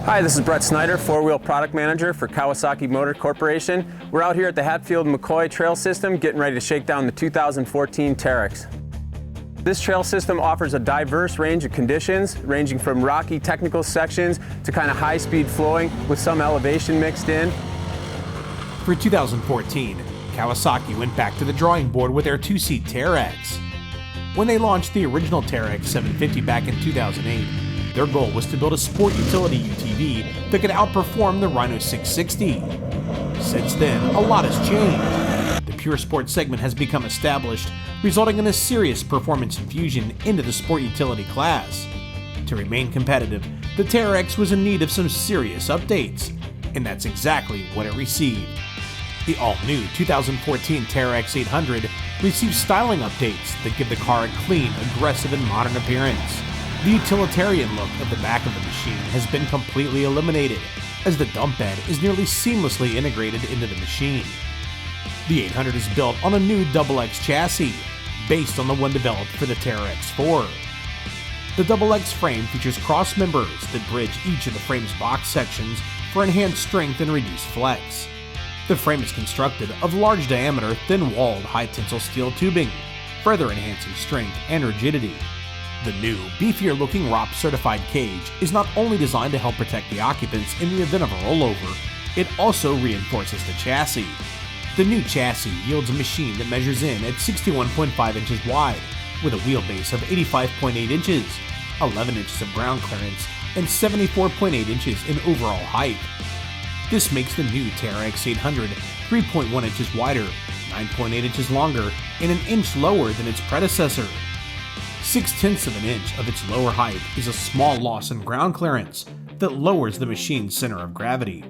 Hi, this is Brett Snyder, four-wheel product manager for Kawasaki Motor Corporation. We're out here at the Hatfield McCoy Trail System getting ready to shake down the 2014 Teryx. This trail system offers a diverse range of conditions, ranging from rocky technical sections to kind of high-speed flowing with some elevation mixed in. For 2014, Kawasaki went back to the drawing board with their two-seat Teryx. When they launched the original Teryx 750 back in 2008, their goal was to build a sport utility UTV that could outperform the Rhino 660. Since then, a lot has changed. The pure sport segment has become established, resulting in a serious performance infusion into the sport utility class. To remain competitive, the Teryx was in need of some serious updates, and that's exactly what it received. The all-new 2014 Teryx 800 received styling updates that give the car a clean, aggressive, and modern appearance. The utilitarian look of the back of the machine has been completely eliminated, as the dump bed is nearly seamlessly integrated into the machine. The 800 is built on a new XX chassis, based on the one developed for the Teryx 4. The XX frame features cross members that bridge each of the frame's box sections for enhanced strength and reduced flex. The frame is constructed of large diameter, thin-walled, high-tensile steel tubing, further enhancing strength and rigidity. The new, beefier-looking ROP certified cage is not only designed to help protect the occupants in the event of a rollover, it also reinforces the chassis. The new chassis yields a machine that measures in at 61.5 inches wide, with a wheelbase of 85.8 inches, 11 inches of ground clearance, and 74.8 inches in overall height. This makes the new Teryx 800 3.1 inches wider, 9.8 inches longer, and an inch lower than its predecessor. 0.6 of an inch of its lower height is a small loss in ground clearance that lowers the machine's center of gravity.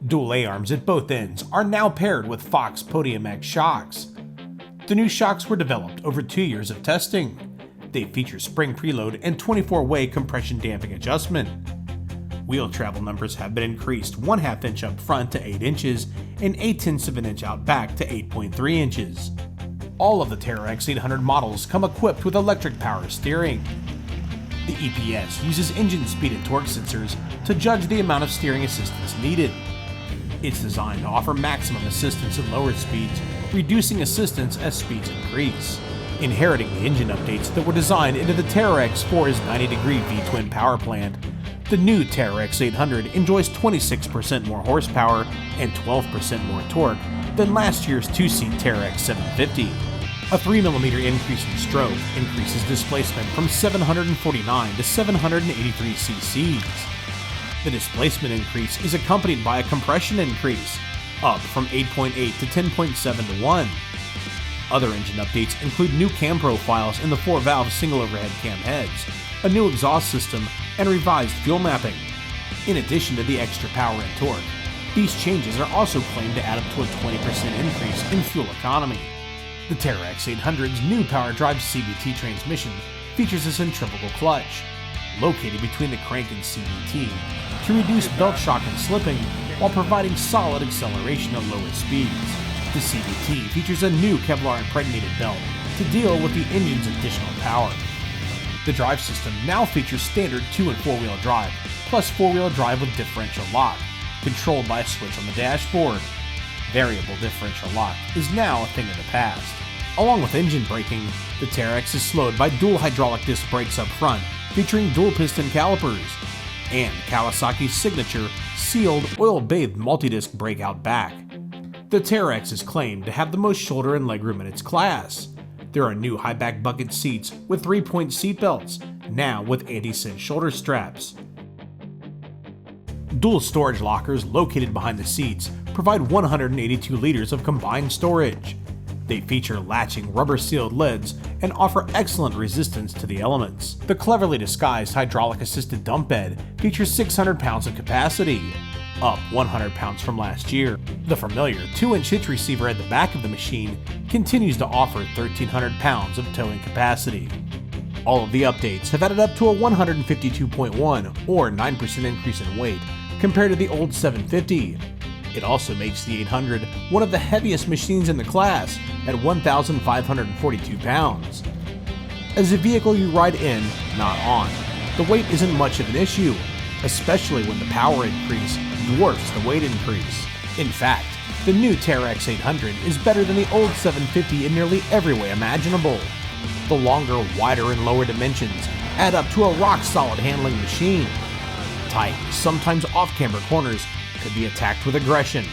Dual A-arms at both ends are now paired with Fox Podium X Shocks. The new shocks were developed over 2 years of testing. They feature spring preload and 24-way compression damping adjustment. Wheel travel numbers have been increased 1/2 inch up front to 8 inches and 0.8 of an inch out back to 8.3 inches. All of the Teryx 800 models come equipped with electric power steering. The EPS uses engine speed and torque sensors to judge the amount of steering assistance needed. It's designed to offer maximum assistance at lower speeds, reducing assistance as speeds increase. Inheriting the engine updates that were designed into the Teryx 4's 90-degree V-twin power plant, the new Teryx 800 enjoys 26% more horsepower and 12% more torque than last year's two-seat Teryx 750. A 3mm increase in stroke increases displacement from 749 to 783 cc's. The displacement increase is accompanied by a compression increase, up from 8.8 to 10.7 to 1. Other engine updates include new cam profiles in the 4-valve single overhead cam heads, a new exhaust system, and revised fuel mapping. In addition to the extra power and torque, these changes are also claimed to add up to a 20% increase in fuel economy. The Teryx 800's new power drive Cvt Transmission features a centrifugal clutch, located between the crank and Cvt, to reduce belt shock and slipping while providing solid acceleration at lower speeds. The Cvt features a new Kevlar impregnated belt to deal with the engine's additional power. The drive system now features standard 2- and 4-wheel drive, plus 4-wheel drive with differential lock, controlled by a switch on the dashboard. Variable differential lock is now a thing of the past. Along with engine braking, the Teryx is slowed by dual hydraulic disc brakes up front, featuring dual piston calipers, and Kawasaki's signature sealed oil-bathed multi-disc brake out back. The Teryx is claimed to have the most shoulder and legroom in its class. There are new high-back bucket seats with 3-point seat belts, now with anti-cinch shoulder straps. Dual storage lockers located behind the seats provide 182 liters of combined storage. They feature latching rubber-sealed lids and offer excellent resistance to the elements. The cleverly disguised hydraulic-assisted dump bed features 600 pounds of capacity, up 100 pounds from last year. The familiar 2-inch hitch receiver at the back of the machine continues to offer 1,300 pounds of towing capacity. All of the updates have added up to a 152.1 or 9% increase in weight compared to the old 750. It also makes the 800 one of the heaviest machines in the class at 1,542 pounds. As a vehicle you ride in, not on, the weight isn't much of an issue. especially when the power increase dwarfs the weight increase. In fact, the new Teryx 800 is better than the old 750 in nearly every way imaginable. The longer, wider, and lower dimensions add up to a rock-solid handling machine. Tight, sometimes off-camber corners could be attacked with aggression.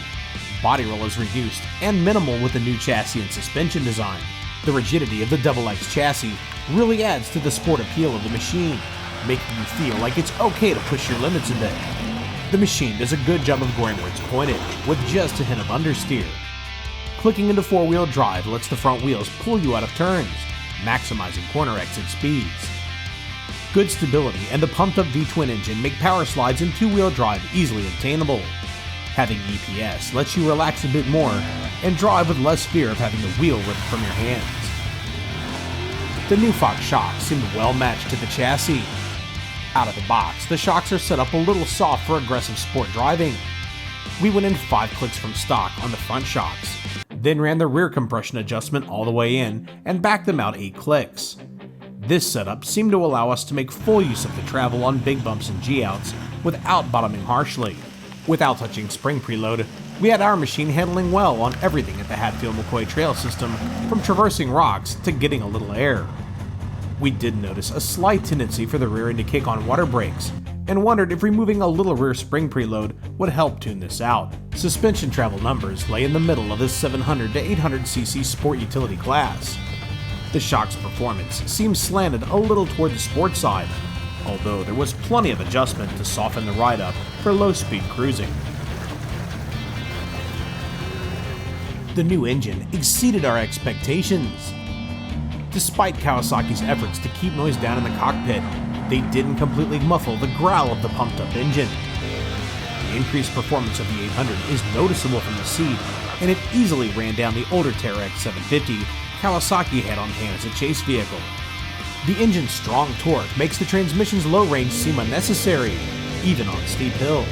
Body roll is reduced and minimal with the new chassis and suspension design. The rigidity of the XX chassis really adds to the sport appeal of the machine, making you feel like it's okay to push your limits a bit. The machine does a good job of going where it's pointed, with just a hint of understeer. Clicking into four-wheel drive lets the front wheels pull you out of turns, maximizing corner exit speeds. Good stability and the pumped-up V-twin engine make power slides in two-wheel drive easily obtainable. Having EPS lets you relax a bit more and drive with less fear of having the wheel ripped from your hands. The new Fox shocks seemed well matched to the chassis. Out of the box, the shocks are set up a little soft for aggressive sport driving. We went in 5 clicks from stock on the front shocks, then ran the rear compression adjustment all the way in and backed them out 8 clicks. This setup seemed to allow us to make full use of the travel on big bumps and G-outs without bottoming harshly. Without touching spring preload, we had our machine handling well on everything at the Hatfield McCoy Trail System, from traversing rocks to getting a little air. We did notice a slight tendency for the rear end to kick on water brakes, and wondered if removing a little rear spring preload would help tune this out. Suspension travel numbers lay in the middle of this 700 to 800cc sport utility class. The shock's performance seemed slanted a little toward the sport side, although there was plenty of adjustment to soften the ride-up for low-speed cruising. The new engine exceeded our expectations. Despite Kawasaki's efforts to keep noise down in the cockpit, they didn't completely muffle the growl of the pumped-up engine. The increased performance of the 800 is noticeable from the seat, and it easily ran down the older Teryx 750 Kawasaki had on hand as a chase vehicle. The engine's strong torque makes the transmission's low range seem unnecessary, even on steep hills.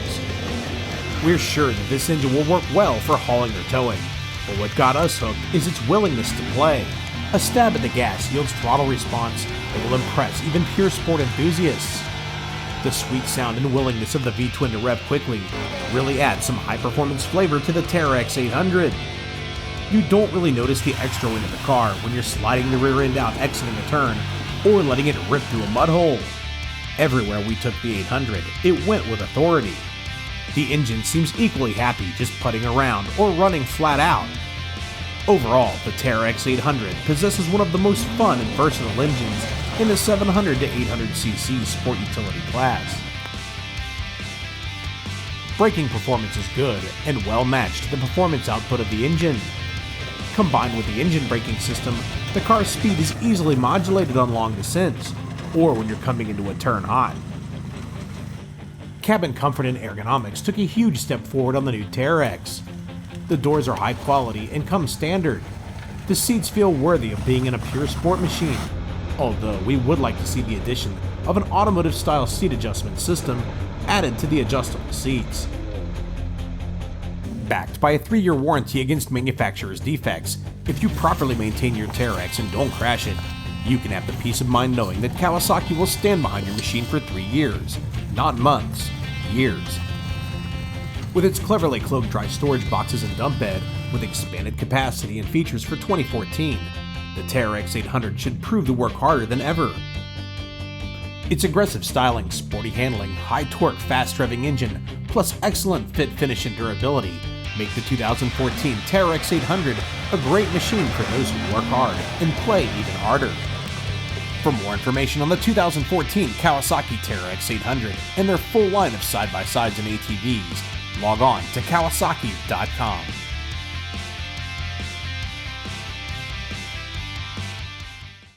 We're sure that this engine will work well for hauling or towing, but what got us hooked is its willingness to play. A stab at the gas yields throttle response that will impress even pure sport enthusiasts. The sweet sound and willingness of the V-twin to rev quickly really add some high-performance flavor to the Teryx 800. You don't really notice the extra weight of the car when you're sliding the rear end out exiting a turn or letting it rip through a mud hole. Everywhere we took the 800, it went with authority. The engine seems equally happy just putting around or running flat out. Overall, the Teryx 800 possesses one of the most fun and versatile engines in the 700 to 800cc sport utility class. Braking performance is good and well matched to the performance output of the engine. Combined with the engine braking system, the car's speed is easily modulated on long descents, or when you're coming into a turn hot. Cabin comfort and ergonomics took a huge step forward on the new Teryx. The doors are high quality and come standard. The seats feel worthy of being in a pure sport machine, although we would like to see the addition of an automotive-style seat adjustment system added to the adjustable seats. Backed by a 3-year warranty against manufacturer's defects, if you properly maintain your Teryx and don't crash it, you can have the peace of mind knowing that Kawasaki will stand behind your machine for 3 years, not months, years. With its cleverly cloaked dry storage boxes and dump bed, with expanded capacity and features for 2014, the Teryx 800 should prove to work harder than ever. Its aggressive styling, sporty handling, high torque, fast revving engine, plus excellent fit, finish, and durability make the 2014 Teryx 800 a great machine for those who work hard and play even harder. For more information on the 2014 Kawasaki Teryx 800 and their full line of side-by-sides and ATVs, log on to Kawasaki.com.